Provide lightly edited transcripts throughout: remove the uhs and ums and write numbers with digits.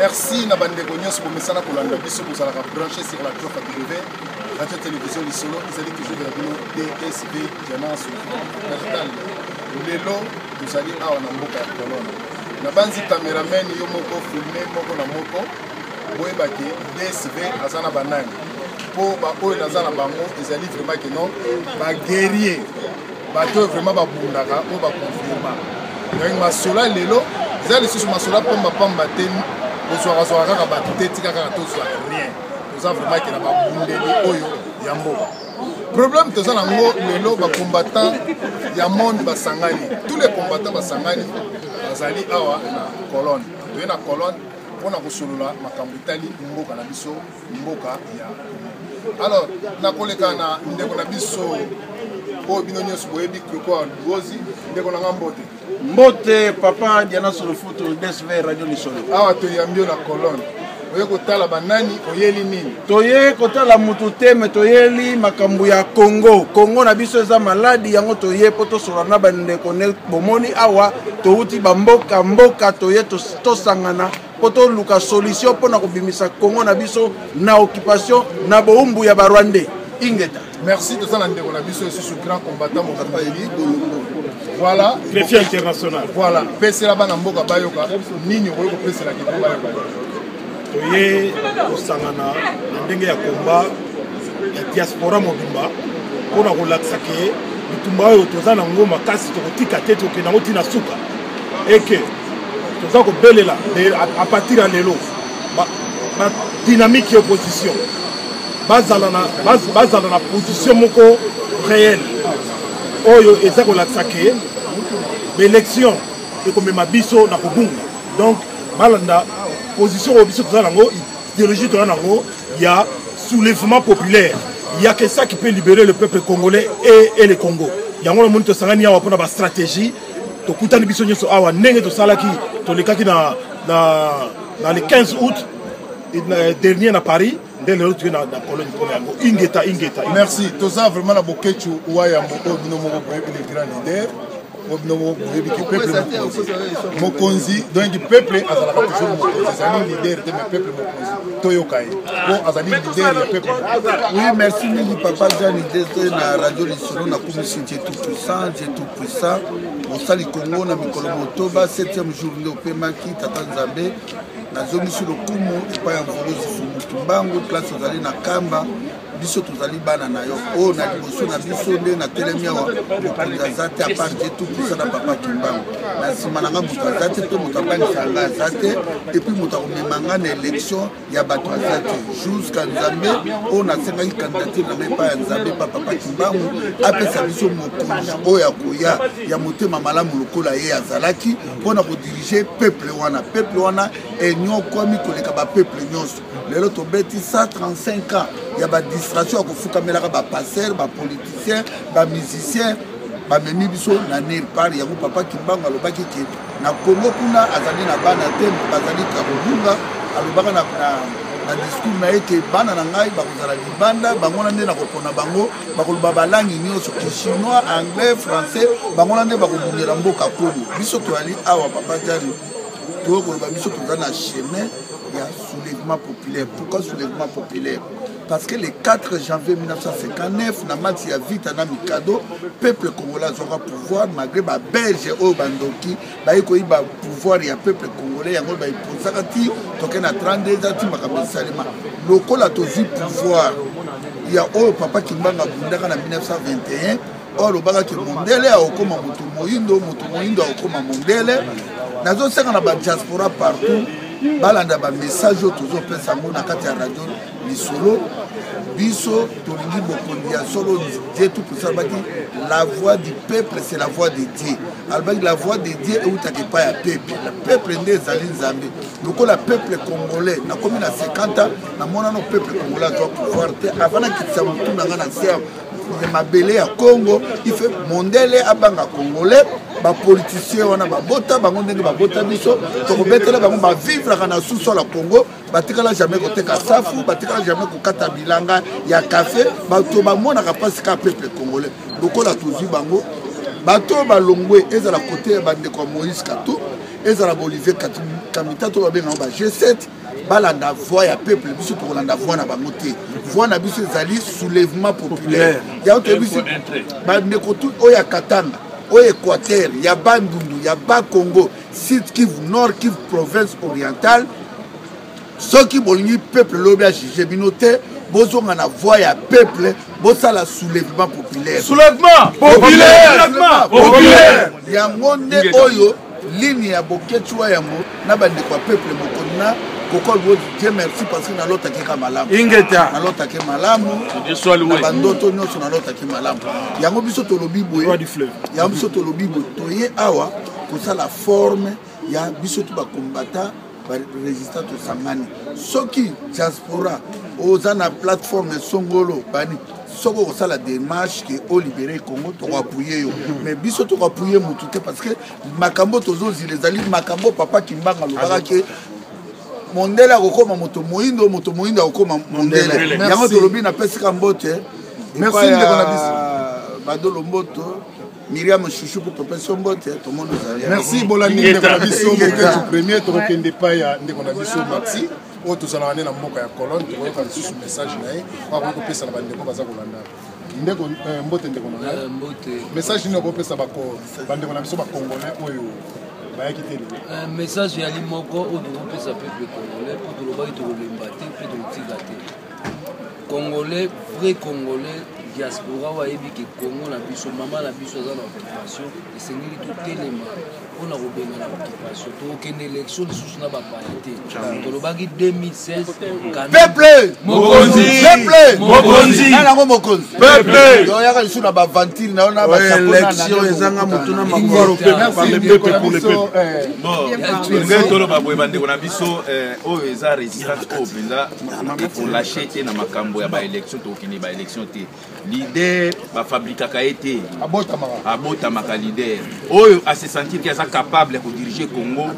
Merci na bande cognos pour messana pour la biso pour la brancher sur la Jofa TV radio télévision du solo ils allaient toujours de la DSV Diana Natal lelo nous allons à na mboka ya kolona na banzi cameraman yo moko filmer moko na moko boyeba ke DSV azana banani po ba oyo nazana bango ils allaient vraiment que non ba guerrier ba to vraiment ba bundaka po ba confirma donc masola lelo zali sous masola pamba te Bonsoir, rien. Nous avons vraiment qu'il y a pas oyo yamboka. Problème que ça nango lelo ba combattants ya monde basangani. Tous les combattants basangani bazali awa na colonne. To na colonne pona kosolula makambo itali mboka na biso mboka ya. Alors na koleka na ndeko na biso o binonyo soyebi ko gozi ndeko na ngambote. Mbote papa Diana sur le foot DSV radio Lisolo. Awa to yambio na colonne. Oye kotala banani oyeli nini? Toye kotala mutu teme toyeli makambu ya Congo. Congo na biso eza maladi yango toye poto solana bande konel bomoni awa touti bamboka mboka toye to sangana poto luka solution pona kobimisa Congo na biso na occupation na boumbu ya Barwande. Ingeta. Merci de ça ndeko na biso sous grand combattant mon papa Eli. Voilà, défi international. Voilà, pèse la bana mboka bayoka nini ko pèse la kibo bayoka. Toye osangana ndenge ya komba ya diaspora mobimba pona ko laksake bitumba oyo tozana ngoma kasi tokotika te tokena ngoti na suka. Eke toza ko belela à partir ya lelo ba dynamique opposition. Bazala na position moko réelle. Oyo eza ko laksake l'élection et comme ma biso na kobunga donc malanda position au biso tozana ngo idéologie tozana ngo il y a soulèvement populaire il y a que ça qui peut libérer le peuple congolais et le Congo yango monde to sangani awa pona ba stratégie to kutani biso nyoso awa ndenge to salaki to lekaki na le 15 août dernier na Paris dès le retour na Pologne pour yango ingeta merci toza vraiment la bokechu waya moko bino moko les grands leaders Mokonzi, donc le peuple a toujours Mokonzi, leader de peuple Mokonzi, Toyokai, Azali leader du peuple. Oui, merci Nili Papa Jeanne de la radio Lisolo, na commission Dieu tout puissant, au Sali Congo, na Mikolo Motoba, 7e journée au Pemaki, Tata Nzambe, na zone sur le Kumu, et pas en Volosi Fumutumbango, place aux allées na Kamba. Biso tozali bana na yo o na liboso na biso nde na telemia wa mokonzi azate à part Dieu tout puissant na papa Kimbango na nsima nanga moto azate mpe moto abanisanga azate et puis moto akomemanga na élection ya bato azate jusqu'à Nzambe o nasengaki candidature na ngai pa ya Nzambe pa papa Kimbango apesa biso mokonzi oyo akoya ya motema malamu lokola ye azalaki mpona kodirige peuple wana enyokwami koleka bapeuple nyonso lelo tobeti 135 ans il y a des distractions à faire comme les passeurs, les politiciens, les musiciens, les mimibiso, les par il y a un papa qui bang à l'obaki qui na Congo kuna azali na bana tem bazali kabunga alobaka na discours na ete bana na ngai bakozala libanda bango na nde na kopona bango bakoloba balangi nyonso chinois, anglais, français bango na nde bakobungela mboka Congo biso toali awa papa jari tokoloba biso toza na chemin ya soulèvement populaire. Pourquoi soulèvement populaire? Parce que le 4 janvier 1959, na mati ya vita na mikado, peuple congolais aura pouvoir malgré ba belge au bandoki, ba ikoyi ba pouvoir ya peuple congolais yango ba iposaka ti tokena 32 ans ti makambo salema. Lokola tozi pouvoir. Il y a au papa Kimbanga bundaka na 1921, or lobaka ki mondele a okoma mutu moyindo okoma mondele. Nazo sanga na ba diaspora partout. Balanda ba message toujours pesa mona kati ya radio Lisolo biso tolingi bokondi ya solo Dieu tout puissant baki la voix du peuple c'est la voix de Dieu albaki la voix de Dieu et utaki pa ya peuple le peuple nde ezali Nzambe loko la peuple congolais na komi na 50 ans na mona no peuple congolais doit pouvoir te avant kitisa mutu na ngana sia mabele ya Congo il fait mondele abanga congolais ba politicien wana babota bango ndenge babota biso tokobetela bango ba vivre kana sous-sol la Congo batikala jamais koteka safu batikala jamais kokata bilanga ya café bato bamona kapasi ka peuple congolais lokola tuzi bango bato balongwe ezala côté bande kwa Moïse Katou ezala Olivier Kamita to babenga ba G7 balanda voix ya peuple biso to kolanda voix na bango te voix na biso ezali soulèvement populaire ya to biso ba ndeko tout oya Katanga oya Équateur ya Bandundu ya Bas Congo Sud Kivu Nord Kivu province orientale soki bolingi peuple lobi a jugé binote bozonga na voix ya peuple bosala soulèvement populaire yango nde oyo ligne ya boketwa yango na bandeko ya peuple mokonna kokol bo Dieu merci parce que na lota keka malamu ingeta na lota ke malamu na bandoto nyonso na lota ke malamu yango biso tolobi boye yango biso tolobi boye toye awa kosala forme ya biso to ba combattant ba résistant to sangani soki diaspora oza na plateforme songolo bani soko kosala démarche ke o libérer Congo to appuyer yo mais biso to appuyer mutu te parce que makambo tozozi les ali makambo papa Kimbanga lobaka ke mondela kokoma moto moindo akokoma mondela yango tolobi na pesika mbote merci ndeko na biso badolo mboto Miriam Chouchou pour topesa mbote to mondo zalia merci bolandi ndeko na biso moketu premier to kende pa ya ndeko na biso Maxi o tozala na mboka ya colonne to koyoka lisusu message na ye kwa kopesa na bandeko baza kolanda ndeko mbote ndeko na mbote message ni kopesa bako bandeko na biso ba congolais oyo bayaki te message ya limoko o do kopesa peuple congolais pour to loba to lemba te pe to tiga te congolais vrai congolais diaspora wa yebi ke Congo na biso mama na biso za na occupation esengeli tout telema on a robenga na occupation to kende élection lisusu na ba parité to lobaki 2016 peuple mokonzi na ngo mokonzi peuple yo yaka lisusu na ba ventile na ona ba chapona na élection ezanga mutu na makoro pe par le peuple pour le peuple bon tolo ba boye bande na biso oyo eza résistance au penza pour lâcher te na makambo ya ba élection to kini ba élection te leader ba fabrikaka été abotamaka leader oyo a se sentir qu'il est capable de diriger Congo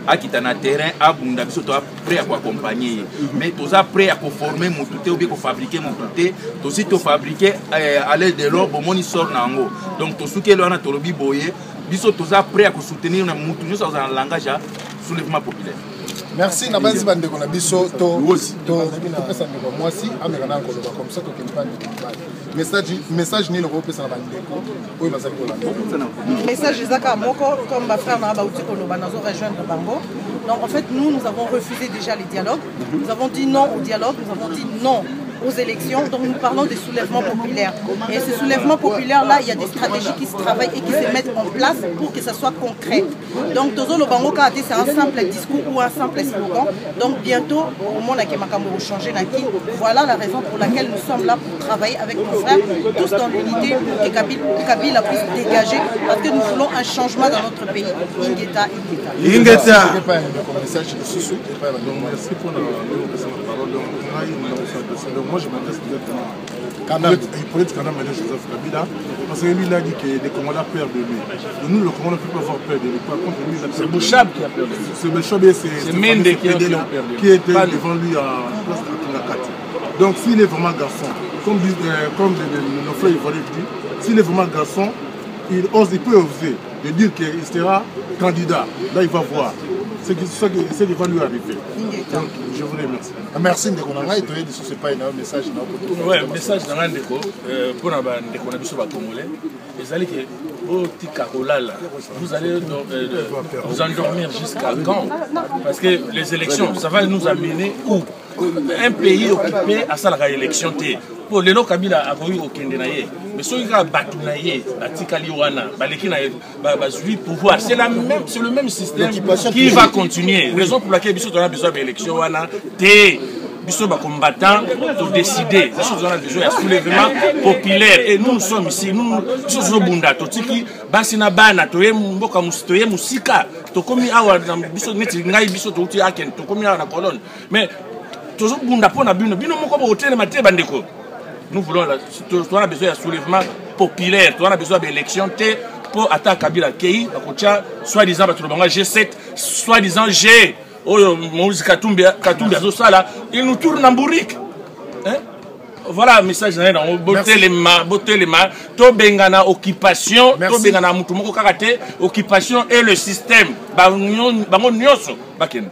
akita na terrain abunda biso to prêt à accompagner mais tous prêt à former motuté ou bien fabriquer motuté to si to fabriquer à l'aide de l'or bon moni sort nango donc to souke lo na to lobi boye biso tous prêt à soutenir na motuté ça en langage soulèvement populaire. Merci na banzi bande kona biso to pesa ndeko mwasi amekana koloba comme ça to kempani message ni loko pesa na bande ko oyo bazali kolanda message ezaka moko comme ma frère na ba uti koloba nazo rejoindre bango. Donc en fait nous avons refusé déjà les dialogues, nous avons dit non au dialogue, nous avons dit non aux élections, donc nous parlons des soulèvements populaires. Et ces soulèvements populaires-là, il y a des stratégies qui se travaillent et qui se mettent en place pour que ça soit concret. Donc Tozo Lobango Kate, c'est un simple discours ou un simple slogan. Donc bientôt, au monde qui va changer Naki, voilà la raison pour laquelle nous sommes là pour travailler avec nos frères, tous dans l'unité, pour que Kabila puisse dégager, parce que nous voulons un changement dans notre pays. Ingeta. Merci pour la parole. Moi, je m'adresse directement il peut-être Joseph Kabila, parce que lui, il a dit que les Congolais ont peur de lui. De nous, le Congolais ne peut pas avoir peur de lui. Par contre, lui, c'est Bouchab qui a peur de lui. C'est Bouchab et c'est Mende qui était devant lui en place de Kinakati. Donc, s'il est vraiment garçon, comme nos frères ivoiriens disent, s'il est vraiment garçon, il peut oser de dire qu'il sera candidat. Là, il va voir ce qui va lui arriver. Donc, je vous remercie. Merci Ndeko Nanga et toi ce pas un message na ouais message dans Ndeko pour na Ndeko na biso ba congolais ezali que au tika kolala vous allez vous endormir jusqu'à quand parce que les élections ça va nous amener où un pays occupé à ça la élection té pour les Kabila a voulu au Kendenaye mais ceux qui a battu naye atikali wana baleki na bazui pouvoir c'est le même système qui va continuer raison pour laquelle biso on a besoin d'élection wana té biso ba combattant pour décider ça on a besoin de soulèvement populaire et nous sommes ici nous sommes bunda totiki basi na bana toye mboka musitoye musika to komi awa biso neti ngai biso to uti aken to komi awa na colonne mais toujours bunda pona bino moko ba hôtel maté bandeko. Nous voulons on a besoin de soulèvement populaire, on a besoin d'élection pour attaquer Kabila Kei, soi-disant G7, soi-disant G, il nous tourne en bourrique. voilà message na yango botelema to bengana occupation to bengana mutu moko kaka te occupation et le système bango nyonso bakende